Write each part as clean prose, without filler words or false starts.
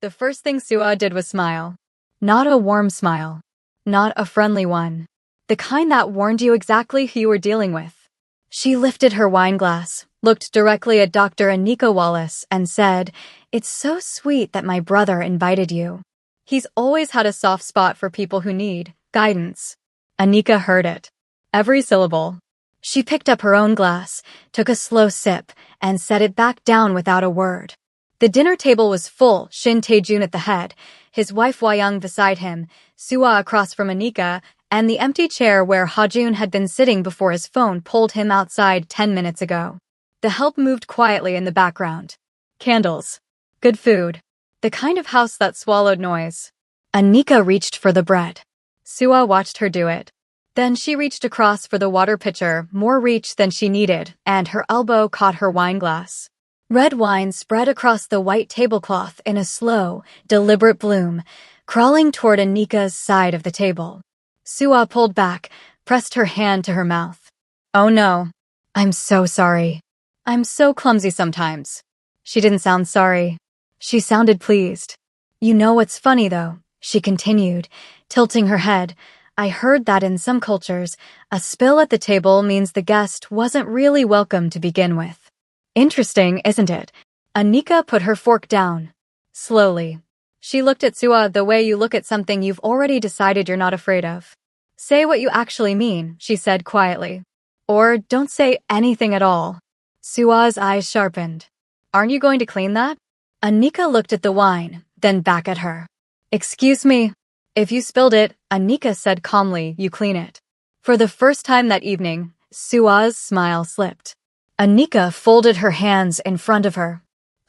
The first thing Sua did was smile. Not a warm smile. Not a friendly one. The kind that warned you exactly who you were dealing with. She lifted her wine glass, looked directly at Dr. Anika Wallace, and said, "It's so sweet that my brother invited you. He's always had a soft spot for people who need guidance." Anika heard it. Every syllable. She picked up her own glass, took a slow sip, and set it back down without a word. The dinner table was full, Shin Tae-jun at the head, his wife Hwa-young beside him, Sua across from Anika, and the empty chair where Ha-jun had been sitting before his phone pulled him outside 10 minutes ago. The help moved quietly in the background. Candles. Good food. The kind of house that swallowed noise. Anika reached for the bread. Sua watched her do it. Then she reached across for the water pitcher, more reach than she needed, and her elbow caught her wine glass. Red wine spread across the white tablecloth in a slow, deliberate bloom, crawling toward Anika's side of the table. Sua pulled back, pressed her hand to her mouth. "Oh no. I'm so sorry. I'm so clumsy sometimes." She didn't sound sorry. She sounded pleased. "You know what's funny though," she continued, tilting her head. "I heard that in some cultures, a spill at the table means the guest wasn't really welcome to begin with." Interesting, isn't it? Anika put her fork down. Slowly. She looked at Sua the way you look at something you've already decided you're not afraid of. "Say what you actually mean," she said quietly. "Or don't say anything at all." Sua's eyes sharpened. "Aren't you going to clean that?" Anika looked at the wine, then back at her. "Excuse me. If you spilled it," Anika said calmly, "you clean it." For the first time that evening, Sua's smile slipped. Anika folded her hands in front of her.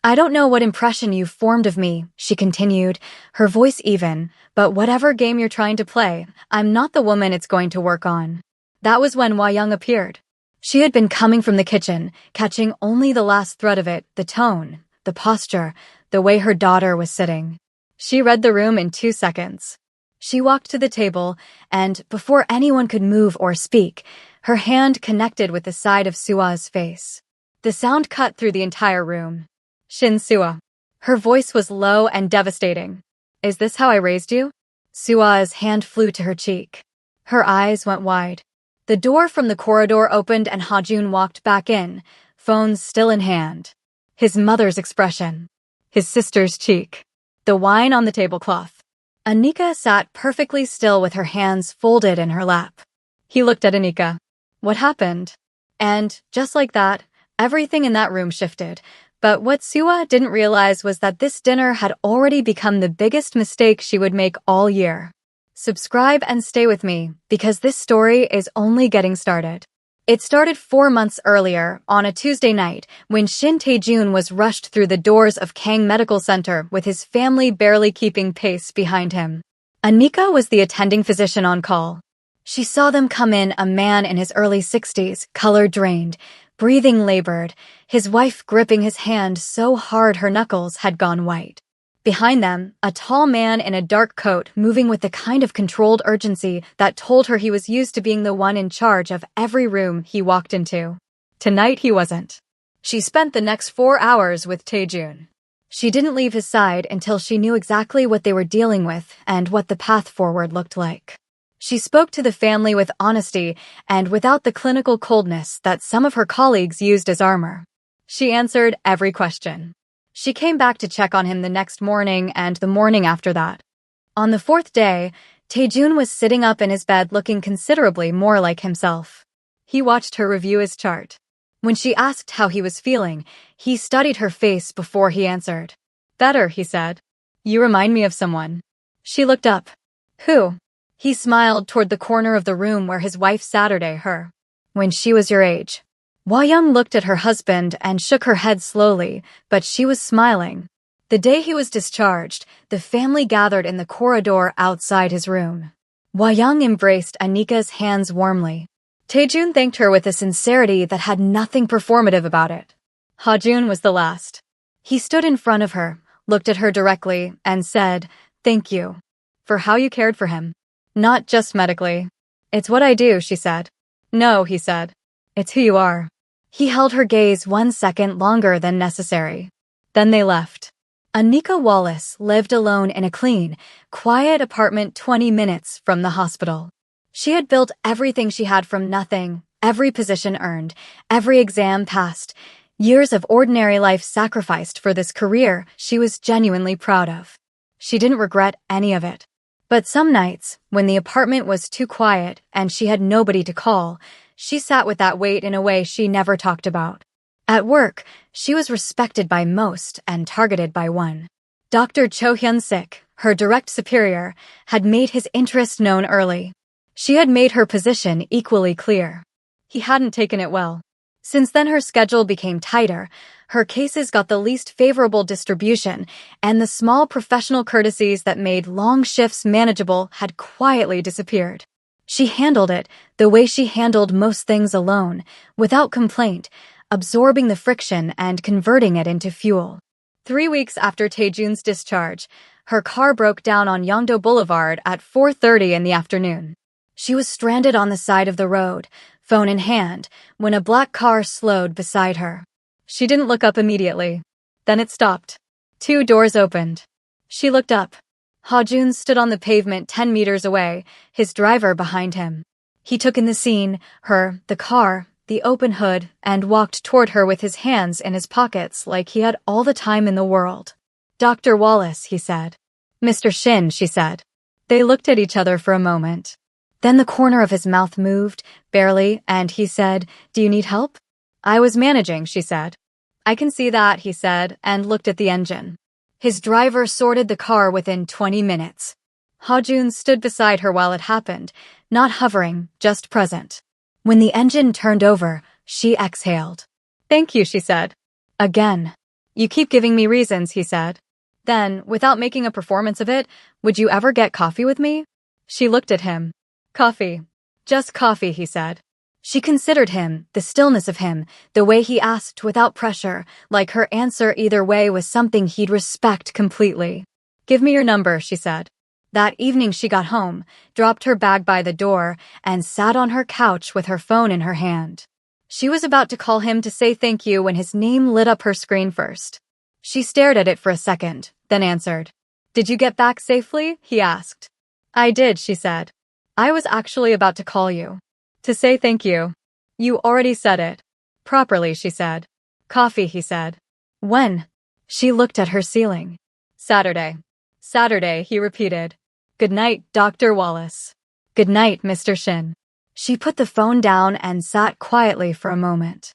"I don't know what impression you've formed of me," she continued, her voice even, "but whatever game you're trying to play, I'm not the woman it's going to work on." That was when Hwa-young appeared. She had been coming from the kitchen, catching only the last thread of it, the tone, the posture, the way her daughter was sitting. She read the room in 2 seconds. She walked to the table, and, before anyone could move or speak, her hand connected with the side of Sua's face. The sound cut through the entire room. "Shin Sua." Her voice was low and devastating. "Is this how I raised you?" Sua's hand flew to her cheek. Her eyes went wide. The door from the corridor opened and Ha-jun walked back in, phone still in hand. His mother's expression. His sister's cheek. The wine on the tablecloth. Anika sat perfectly still with her hands folded in her lap. He looked at Anika. "What happened?" And, just like that, everything in that room shifted. But what Sua didn't realize was that this dinner had already become the biggest mistake she would make all year. Subscribe and stay with me, because this story is only getting started. It started 4 months earlier, on a Tuesday night, when Shin Tae-jun was rushed through the doors of Kang Medical Center with his family barely keeping pace behind him. Anika was the attending physician on call. She saw them come in, a man in his early 60s, color drained, breathing labored, his wife gripping his hand so hard her knuckles had gone white. Behind them, a tall man in a dark coat moving with the kind of controlled urgency that told her he was used to being the one in charge of every room he walked into. Tonight he wasn't. She spent the next 4 hours with Tae-jun. She didn't leave his side until she knew exactly what they were dealing with and what the path forward looked like. She spoke to the family with honesty and without the clinical coldness that some of her colleagues used as armor. She answered every question. She came back to check on him the next morning and the morning after that. On the 4th day, Tae-jun was sitting up in his bed looking considerably more like himself. He watched her review his chart. When she asked how he was feeling, he studied her face before he answered. "Better," he said. "You remind me of someone." She looked up. "Who?" He smiled toward the corner of the room where his wife Saturday, her. "When she was your age." Hwa-young looked at her husband and shook her head slowly, but she was smiling. The day he was discharged, the family gathered in the corridor outside his room. Hwa-young embraced Anika's hands warmly. Tae-jun thanked her with a sincerity that had nothing performative about it. Ha-jun was the last. He stood in front of her, looked at her directly, and said, "Thank you. For how you cared for him. Not just medically." "It's what I do," she said. "No," he said. "It's who you are." He held her gaze 1 second longer than necessary. Then they left. Anika Wallace lived alone in a clean, quiet apartment 20 minutes from the hospital. She had built everything she had from nothing, every position earned, every exam passed, years of ordinary life sacrificed for this career she was genuinely proud of. She didn't regret any of it. But some nights, when the apartment was too quiet and she had nobody to call, she sat with that weight in a way she never talked about. At work, she was respected by most and targeted by one. Dr. Cho Hyun-sik, her direct superior, had made his interest known early. She had made her position equally clear. He hadn't taken it well. Since then her schedule became tighter, her cases got the least favorable distribution, and the small professional courtesies that made long shifts manageable had quietly disappeared. She handled it the way she handled most things alone, without complaint, absorbing the friction and converting it into fuel. 3 weeks after Taejun's discharge, her car broke down on Yongdo Boulevard at 4:30 in the afternoon. She was stranded on the side of the road, phone in hand, when a black car slowed beside her. She didn't look up immediately. Then it stopped. 2 doors opened. She looked up. Ha-jun stood on the pavement 10 meters away, his driver behind him. He took in the scene, her, the car, the open hood, and walked toward her with his hands in his pockets like he had all the time in the world. "Dr. Wallace," he said. "Mr. Shin," she said. They looked at each other for a moment. Then the corner of his mouth moved, barely, and he said, "Do you need help?" "I was managing," she said. "I can see that," he said, and looked at the engine. His driver sorted the car within 20 minutes. Ha-jun stood beside her while it happened, not hovering, just present. When the engine turned over, she exhaled. "Thank you," she said. Again. "You keep giving me reasons," he said. Then, without making a performance of it, "Would you ever get coffee with me?" She looked at him. "Coffee. Just coffee," he said. She considered him, the stillness of him, the way he asked without pressure, like her answer either way was something he'd respect completely. "Give me your number," she said. That evening she got home, dropped her bag by the door, and sat on her couch with her phone in her hand. She was about to call him to say thank you when his name lit up her screen first. She stared at it for a second, then answered. "Did you get back safely?" he asked. "I did," she said. "I was actually about to call you. To say thank you." "You already said it." "Properly," she said. "Coffee," he said. "When?" She looked at her ceiling. "Saturday." "Saturday," he repeated. "Good night, Dr. Wallace." "Good night, Mr. Shin." She put the phone down and sat quietly for a moment.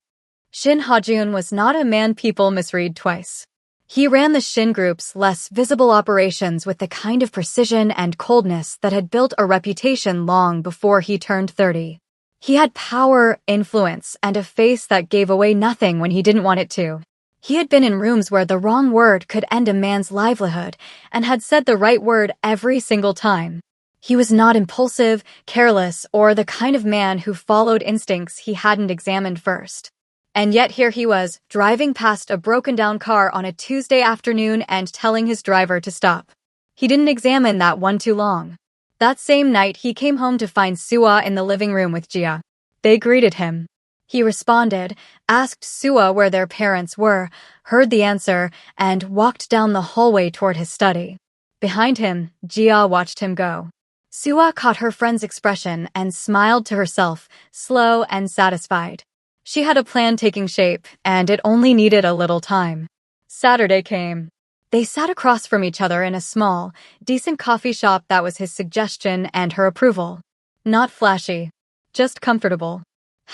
Shin Ha-jun was not a man people misread twice. He ran the Shin Group's less visible operations with the kind of precision and coldness that had built a reputation long before he turned 30. He had power, influence, and a face that gave away nothing when he didn't want it to. He had been in rooms where the wrong word could end a man's livelihood and had said the right word every single time. He was not impulsive, careless, or the kind of man who followed instincts he hadn't examined first. And yet here he was, driving past a broken-down car on a Tuesday afternoon and telling his driver to stop. He didn't examine that one too long. That same night, he came home to find Suwa in the living room with Jia. They greeted him. He responded, asked Suwa where their parents were, heard the answer, and walked down the hallway toward his study. Behind him, Jia watched him go. Suwa caught her friend's expression and smiled to herself, slow and satisfied. She had a plan taking shape, and it only needed a little time. Saturday came. They sat across from each other in a small, decent coffee shop that was his suggestion and her approval. Not flashy, just comfortable.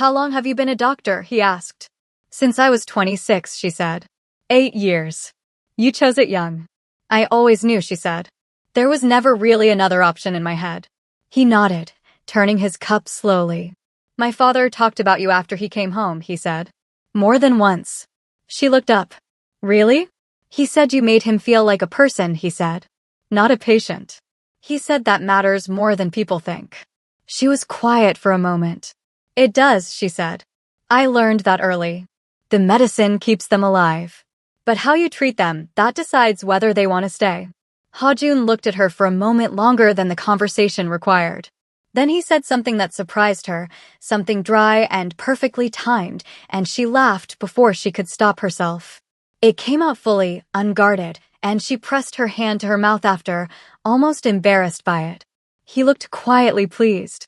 "How long have you been a doctor?" he asked. "Since I was 26, she said. 8 years. You chose it young." "I always knew," she said. "There was never really another option in my head." He nodded, turning his cup slowly. "My father talked about you after he came home," he said. "More than once." She looked up. "Really?" "He said you made him feel like a person," he said. "Not a patient." He said that matters more than people think. She was quiet for a moment. "It does," she said. "I learned that early. The medicine keeps them alive. But how you treat them, that decides whether they want to stay." Ha-jun looked at her for a moment longer than the conversation required. Then he said something that surprised her, something dry and perfectly timed, and she laughed before she could stop herself. It came out fully, unguarded, and she pressed her hand to her mouth after, almost embarrassed by it. He looked quietly pleased.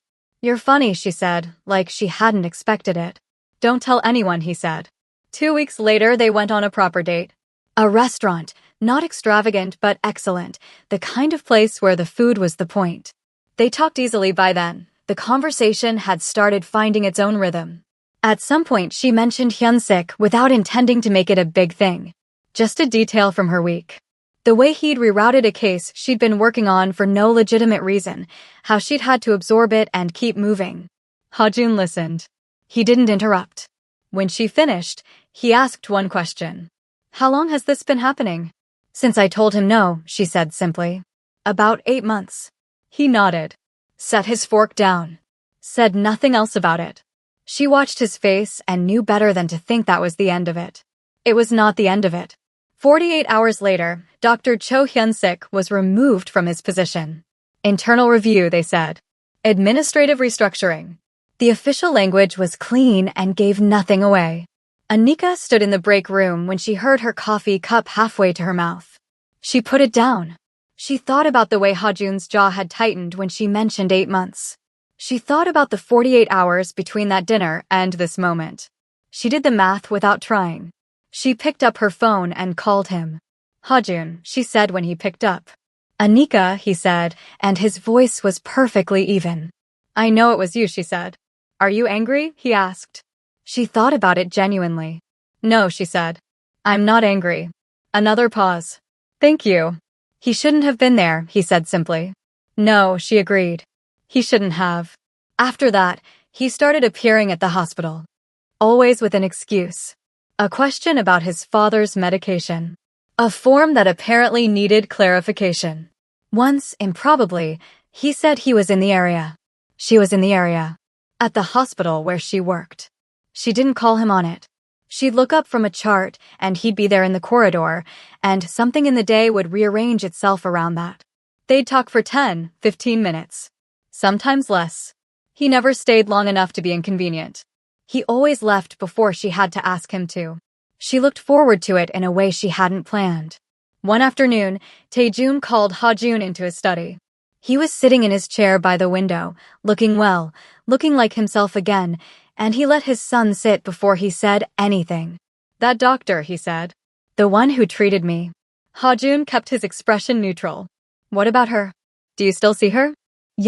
"You're funny," she said, like she hadn't expected it. "Don't tell anyone," he said. 2 weeks later, they went on a proper date. A restaurant, not extravagant but excellent, the kind of place where the food was the point. They talked easily by then. The conversation had started finding its own rhythm. At some point, she mentioned Hyunsik without intending to make it a big thing. Just a detail from her week. The way he'd rerouted a case she'd been working on for no legitimate reason, how she'd had to absorb it and keep moving. Hajun listened. He didn't interrupt. When she finished, he asked one question. "How long has this been happening?" "Since I told him no," she said simply. "About 8 months. He nodded. Set his fork down. Said nothing else about it. She watched his face and knew better than to think that was the end of it. It was not the end of it. 48 hours later, Dr. Cho Hyun-sik was removed from his position. Internal review, they said. Administrative restructuring. The official language was clean and gave nothing away. Anika stood in the break room when she heard her coffee cup halfway to her mouth. She put it down. She thought about the way Hajun's jaw had tightened when she mentioned 8 months. She thought about the 48 hours between that dinner and this moment. She did the math without trying. She picked up her phone and called him. "Hajun," she said when he picked up. "Anika," he said, and his voice was perfectly even. "I know it was you," she said. "Are you angry?" he asked. She thought about it genuinely. "No," she said. "I'm not angry." Another pause. "Thank you." "He shouldn't have been there," he said simply. "No," she agreed. "He shouldn't have." After that, he started appearing at the hospital. Always with an excuse. A question about his father's medication. A form that apparently needed clarification. Once, improbably, he said he was in the area. She was in the area. At the hospital where she worked. She didn't call him on it. She'd look up from a chart, and he'd be there in the corridor, and something in the day would rearrange itself around that. They'd talk for 10, 15 minutes. Sometimes less. He never stayed long enough to be inconvenient. He always left before she had to ask him to. She looked forward to it in a way she hadn't planned. One afternoon, Taejun called Hajun into his study. He was sitting in his chair by the window, looking well, looking like himself again, and he let his son sit before he said anything. "That doctor," he said. "The one who treated me." Hajun kept his expression neutral. "What about her? Do you still see her?"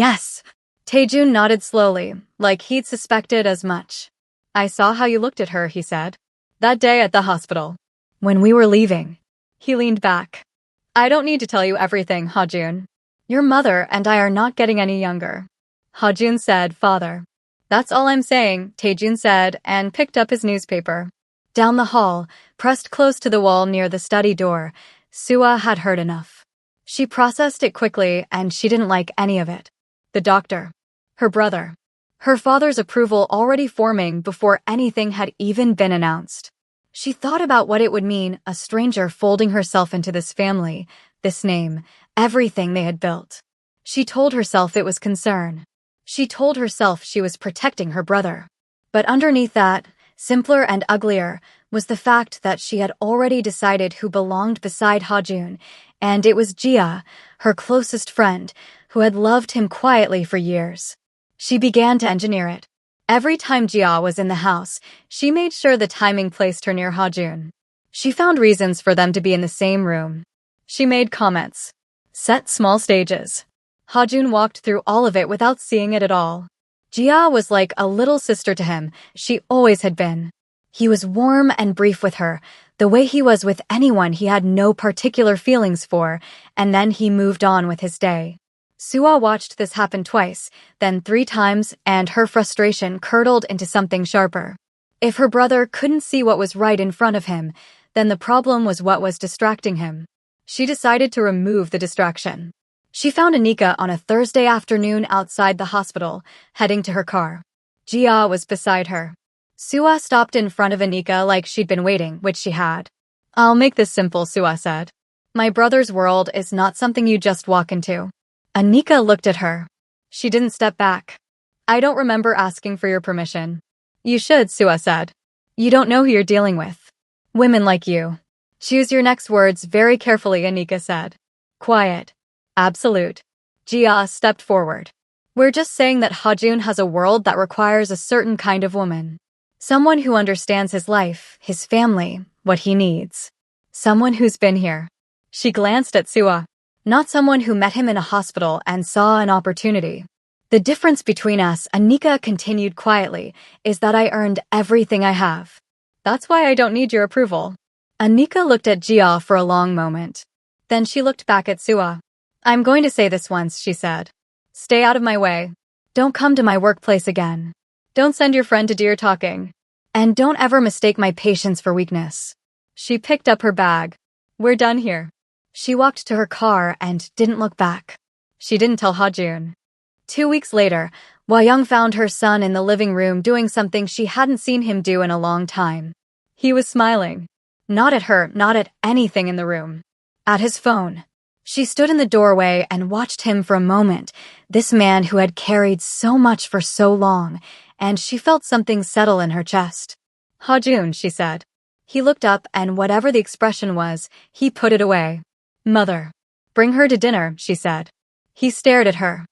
"Yes." Taejun nodded slowly, like he'd suspected as much. "I saw how you looked at her," he said. "That day at the hospital. When we were leaving." He leaned back. "I don't need to tell you everything, Hajun. Your mother and I are not getting any younger." Hajun said, "Father." "That's all I'm saying," Taejun said, and picked up his newspaper. Down the hall, pressed close to the wall near the study door, Sua had heard enough. She processed it quickly, and she didn't like any of it. The doctor. Her brother. Her father's approval already forming before anything had even been announced. She thought about what it would mean, a stranger folding herself into this family, this name, everything they had built. She told herself it was concern. She told herself she was protecting her brother. But underneath that, simpler and uglier, was the fact that she had already decided who belonged beside Hajun, and it was Jia, her closest friend, who had loved him quietly for years. She began to engineer it. Every time Jia was in the house, she made sure the timing placed her near Hajun. She found reasons for them to be in the same room. She made comments. Set small stages. Hajun walked through all of it without seeing it at all. Jia was like a little sister to him, she always had been. He was warm and brief with her, the way he was with anyone he had no particular feelings for, and then he moved on with his day. Sua watched this happen twice, then 3 times, and her frustration curdled into something sharper. If her brother couldn't see what was right in front of him, then the problem was what was distracting him. She decided to remove the distraction. She found Anika on a Thursday afternoon outside the hospital, heading to her car. Jia was beside her. Sua stopped in front of Anika like she'd been waiting, which she had. "I'll make this simple," Sua said. "My brother's world is not something you just walk into." Anika looked at her. She didn't step back. "I don't remember asking for your permission." "You should," Sua said. "You don't know who you're dealing with. Women like you." Choose your next words very carefully, Anika said. Quiet. Absolute. Jia stepped forward. We're just saying that Hajun has a world that requires a certain kind of woman. Someone who understands his life, his family, what he needs. Someone who's been here. She glanced at Suwa. Not someone who met him in a hospital and saw an opportunity. The difference between us, Anika continued quietly, is that I earned everything I have. That's why I don't need your approval. Anika looked at Jia for a long moment. Then she looked back at Suwa. I'm going to say this once, she said. Stay out of my way. Don't come to my workplace again. Don't send your friend to Dear Talking. And don't ever mistake my patience for weakness. She picked up her bag. We're done here. She walked to her car and didn't look back. She didn't tell Hajun. 2 weeks later, Young found her son in the living room doing something she hadn't seen him do in a long time. He was smiling. Not at her, not at anything in the room. At his phone. She stood in the doorway and watched him for a moment, this man who had carried so much for so long, and she felt something settle in her chest. Hajun, she said. He looked up and whatever the expression was, he put it away. Mother. Bring her to dinner, she said. He stared at her.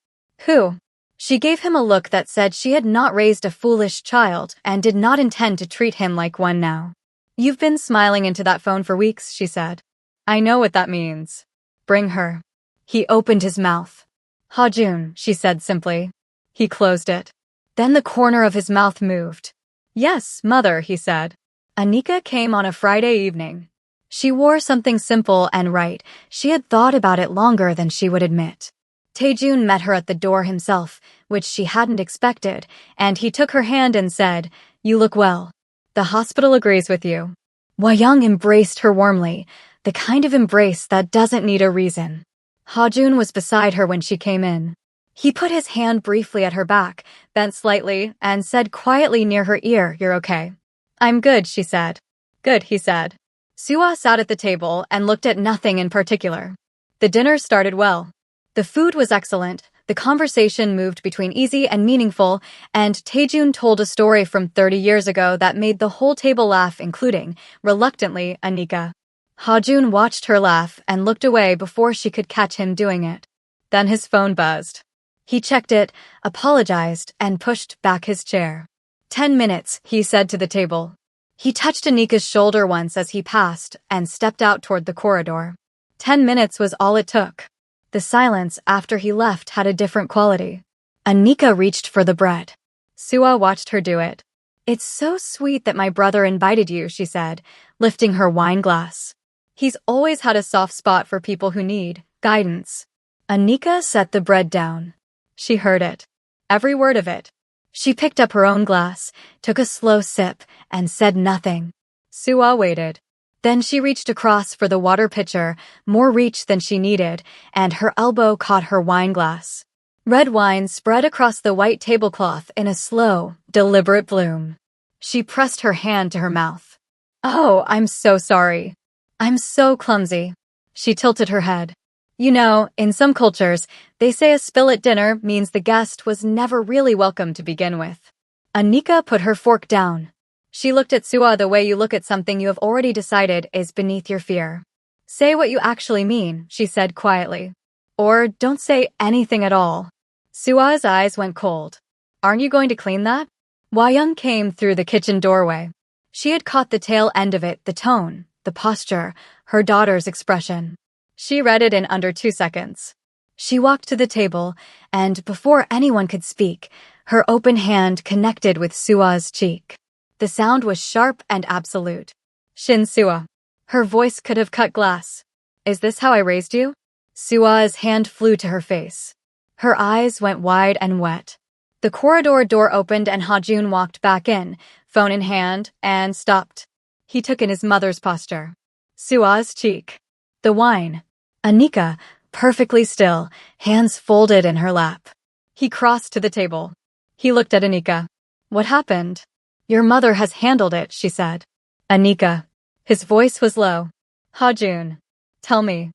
Who? She gave him a look that said she had not raised a foolish child and did not intend to treat him like one now. You've been smiling into that phone for weeks, she said. I know what that means. Bring her. He opened his mouth. Hajun, she said simply. He closed it. Then the corner of his mouth moved. Yes, mother, he said. Anika came on a Friday evening. She wore something simple and right. She had thought about it longer than she would admit. Taejun met her at the door himself, which she hadn't expected, and he took her hand and said, You look well. The hospital agrees with you. Young embraced her warmly, the kind of embrace that doesn't need a reason. Hajun was beside her when she came in. He put his hand briefly at her back, bent slightly, and said quietly near her ear, You're okay. I'm good, she said. Good, he said. Suwa sat at the table and looked at nothing in particular. The dinner started well. The food was excellent, the conversation moved between easy and meaningful, and Taejun told a story from 30 years ago that made the whole table laugh, including, reluctantly, Anika. Hajun watched her laugh and looked away before she could catch him doing it. Then his phone buzzed. He checked it, apologized, and pushed back his chair. 10 minutes, he said to the table. He touched Anika's shoulder once as he passed and stepped out toward the corridor. 10 minutes was all it took. The silence after he left had a different quality. Anika reached for the bread. Suwa watched her do it. It's so sweet that my brother invited you, she said, lifting her wine glass. He's always had a soft spot for people who need guidance. Anika set the bread down. She heard it. Every word of it. She picked up her own glass, took a slow sip, and said nothing. Suwa waited. Then she reached across for the water pitcher, more reach than she needed, and her elbow caught her wine glass. Red wine spread across the white tablecloth in a slow, deliberate bloom. She pressed her hand to her mouth. Oh, I'm so sorry. I'm so clumsy. She tilted her head. You know, in some cultures, they say a spill at dinner means the guest was never really welcome to begin with. Anika put her fork down. She looked at Suwa the way you look at something you have already decided is beneath your fear. Say what you actually mean, she said quietly. Or don't say anything at all. Suwa's eyes went cold. Aren't you going to clean that? Young came through the kitchen doorway. She had caught the tail end of it, the tone, the posture, her daughter's expression. She read it in under 2 seconds. She walked to the table, and before anyone could speak, her open hand connected with Suwa's cheek. The sound was sharp and absolute. Shin Suwa. Her voice could have cut glass. Is this how I raised you? Suwa's hand flew to her face. Her eyes went wide and wet. The corridor door opened and Hajun walked back in, phone in hand, and stopped. He took in his mother's posture. Suwa's cheek. The wine. Anika, perfectly still, hands folded in her lap. He crossed to the table. He looked at Anika. What happened? Your mother has handled it, she said. Anika. His voice was low. Hajun. Tell me.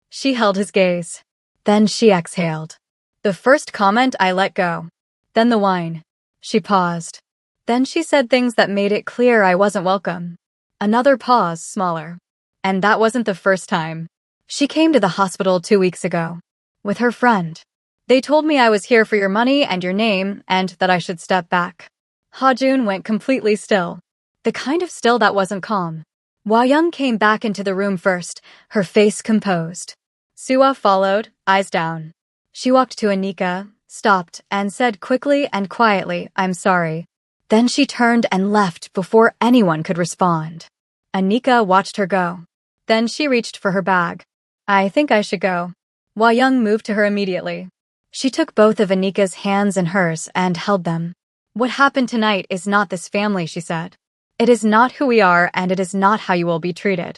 She held his gaze. Then she exhaled. The first comment I let go. Then the wine. She paused. Then she said things that made it clear I wasn't welcome. Another pause, smaller. And that wasn't the first time. She came to the hospital 2 weeks ago. With her friend. They told me I was here for your money and your name, and that I should step back. Ha-jun went completely still. The kind of still that wasn't calm. Hwa-young came back into the room first, her face composed. Suwa followed, eyes down. She walked to Anika, stopped, and said quickly and quietly, "I'm sorry." Then she turned and left before anyone could respond. Anika watched her go. Then she reached for her bag. "I think I should go." Hwa-young moved to her immediately. She took both of Anika's hands in hers and held them. "What happened tonight is not this family," she said. "It is not who we are, and it is not how you will be treated."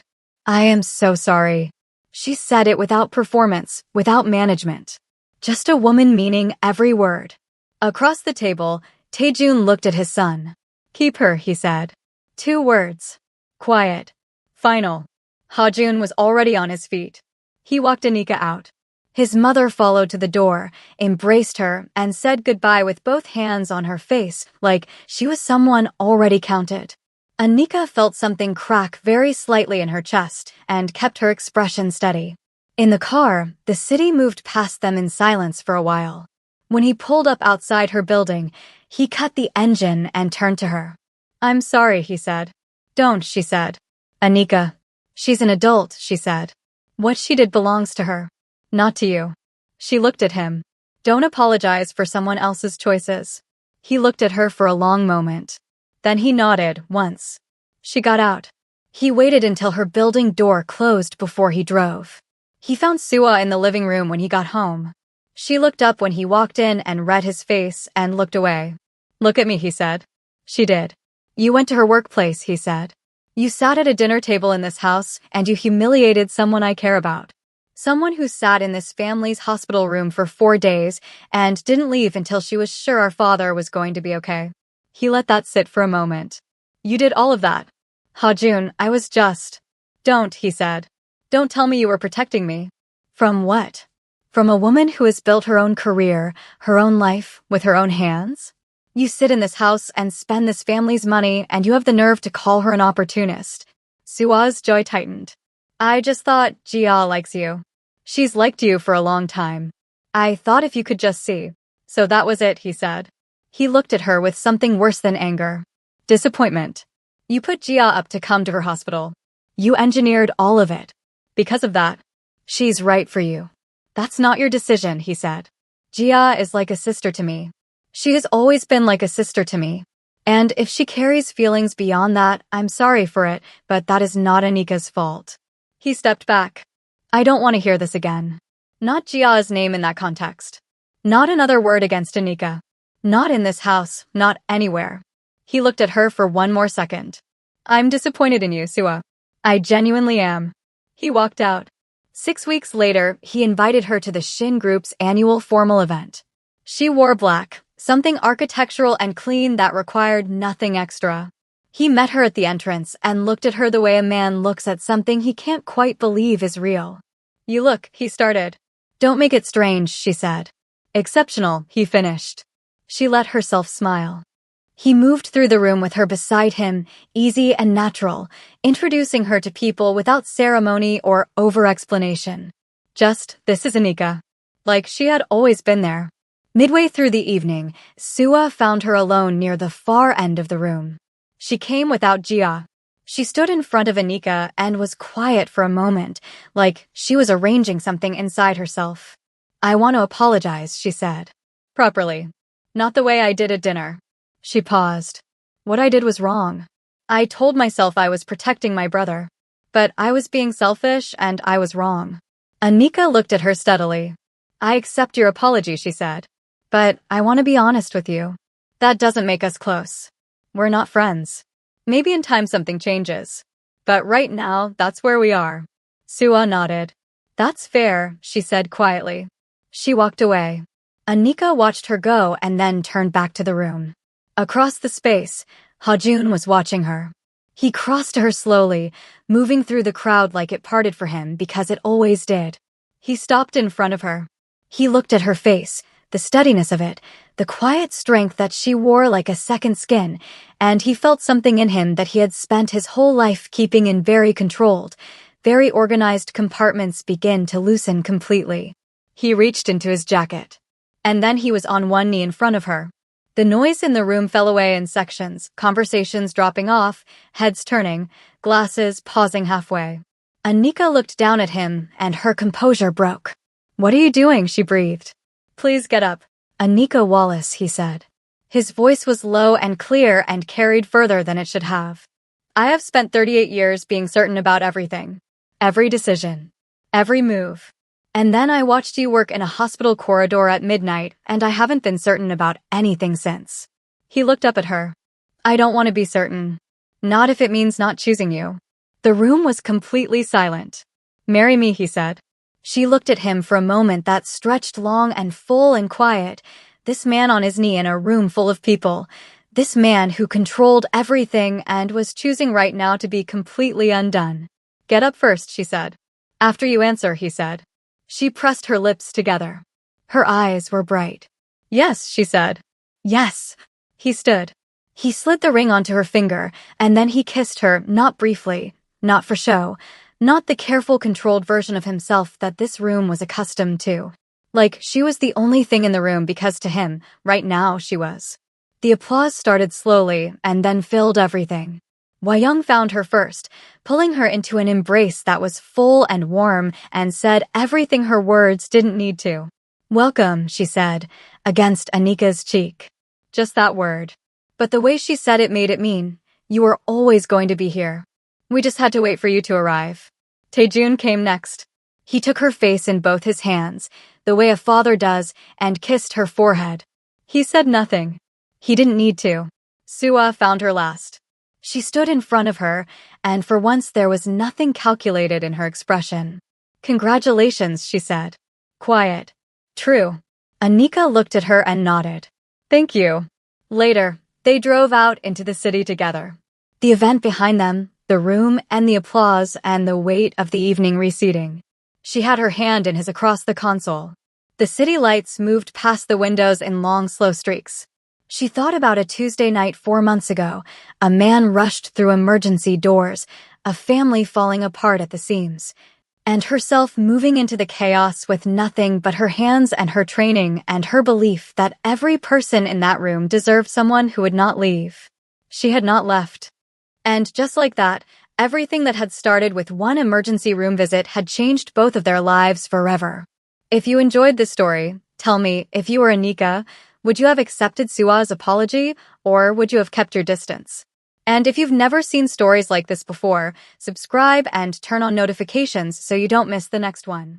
"I am so sorry." She said it without performance, without management. Just a woman meaning every word. Across the table, Taejun looked at his son. "Keep her," he said. 2 words. Quiet. Final. Ha-jun was already on his feet. He walked Anika out. His mother followed to the door, embraced her, and said goodbye with both hands on her face, like she was someone already counted. Anika felt something crack very slightly in her chest and kept her expression steady. In the car, the city moved past them in silence for a while. When he pulled up outside her building, he cut the engine and turned to her. "I'm sorry," he said. "Don't," she said. "Anika. She's an adult," she said. "What she did belongs to her. Not to you." She looked at him. "Don't apologize for someone else's choices." He looked at her for a long moment. Then he nodded once. She got out. He waited until her building door closed before he drove. He found Suwa in the living room when he got home. She looked up when he walked in and read his face and looked away. "Look at me," he said. She did. "You went to her workplace," he said. "You sat at a dinner table in this house and you humiliated someone I care about. Someone who sat in this family's hospital room for 4 days and didn't leave until she was sure our father was going to be okay." He let that sit for a moment. "You did all of that." "Ha-jun, I was just..." "Don't," he said. "Don't tell me you were protecting me." "From what? From a woman who has built her own career, her own life, with her own hands? You sit in this house and spend this family's money and you have the nerve to call her an opportunist." Suwa's jaw tightened. "I just thought Jia likes you. She's liked you for a long time. I thought if you could just see." "So that was it," he said. He looked at her with something worse than anger. Disappointment. "You put Jia up to come to her hospital. You engineered all of it. Because of that, she's right for you. That's not your decision," he said. "Jia is like a sister to me. She has always been like a sister to me. And if she carries feelings beyond that, I'm sorry for it, but that is not Anika's fault." He stepped back. "I don't want to hear this again. Not Jia's name in that context. Not another word against Anika. Not in this house, not anywhere." He looked at her for one more second. "I'm disappointed in you, Suwa. I genuinely am." He walked out. 6 weeks later, he invited her to the Shin Group's annual formal event. She wore black, something architectural and clean that required nothing extra. He met her at the entrance and looked at her the way a man looks at something he can't quite believe is real. "You look," he started. "Don't make it strange," she said. "Exceptional," he finished. She let herself smile. He moved through the room with her beside him, easy and natural, introducing her to people without ceremony or over-explanation. Just, "This is Anika." Like she had always been there. Midway through the evening, Suwa found her alone near the far end of the room. She came without Jia. She stood in front of Anika and was quiet for a moment, like she was arranging something inside herself. "I want to apologize," she said. "Properly. Not the way I did at dinner." She paused. "What I did was wrong. I told myself I was protecting my brother. But I was being selfish and I was wrong." Anika looked at her steadily. "I accept your apology," she said. "But I want to be honest with you. That doesn't make us close. We're not friends. Maybe in time something changes. But right now, that's where we are." Suwa nodded. "That's fair," she said quietly. She walked away. Anika watched her go and then turned back to the room. Across the space, Ha-jun was watching her. He crossed to her slowly, moving through the crowd like it parted for him because it always did. He stopped in front of her. He looked at her face, the steadiness of it, the quiet strength that she wore like a second skin, and he felt something in him that he had spent his whole life keeping in very controlled, very organized compartments begin to loosen completely. He reached into his jacket. And then he was on one knee in front of her. The noise in the room fell away in sections, conversations dropping off, heads turning, glasses pausing halfway. Anika looked down at him, and her composure broke. "What are you doing?" she breathed. "Please get up." "Anika Wallace," he said. His voice was low and clear and carried further than it should have. "I have spent 38 years being certain about everything. Every decision. Every move. And then I watched you work in a hospital corridor at midnight, and I haven't been certain about anything since." He looked up at her. "I don't want to be certain. Not if it means not choosing you." The room was completely silent. "Marry me," he said. She looked at him for a moment that stretched long and full and quiet. This man on his knee in a room full of people. This man who controlled everything and was choosing right now to be completely undone. "Get up first," she said. "After you answer," he said. She pressed her lips together. Her eyes were bright. "Yes," she said. "Yes." He stood. He slid the ring onto her finger, and then he kissed her, not briefly, not for show, not the careful, controlled version of himself that this room was accustomed to. Like she was the only thing in the room because to him, right now, she was. The applause started slowly and then filled everything. Wayung found her first, pulling her into an embrace that was full and warm and said everything her words didn't need to. "Welcome," she said, against Anika's cheek. Just that word. But the way she said it made it mean, "You were always going to be here. We just had to wait for you to arrive." Taejun came next. He took her face in both his hands, the way a father does, and kissed her forehead. He said nothing. He didn't need to. Suwa found her last. She stood in front of her, and for once there was nothing calculated in her expression. "Congratulations," she said. Quiet. "True." Anika looked at her and nodded. "Thank you." Later, they drove out into the city together. The event behind them, the room and the applause and the weight of the evening receding. She had her hand in his across the console. The city lights moved past the windows in long, slow streaks. She thought about a Tuesday night 4 months ago. A man rushed through emergency doors, a family falling apart at the seams, and herself moving into the chaos with nothing but her hands and her training and her belief that every person in that room deserved someone who would not leave. She had not left. And just like that, everything that had started with one emergency room visit had changed both of their lives forever. If you enjoyed this story, tell me, if you were Anika, would you have accepted Sua's apology, or would you have kept your distance? And if you've never seen stories like this before, subscribe and turn on notifications so you don't miss the next one.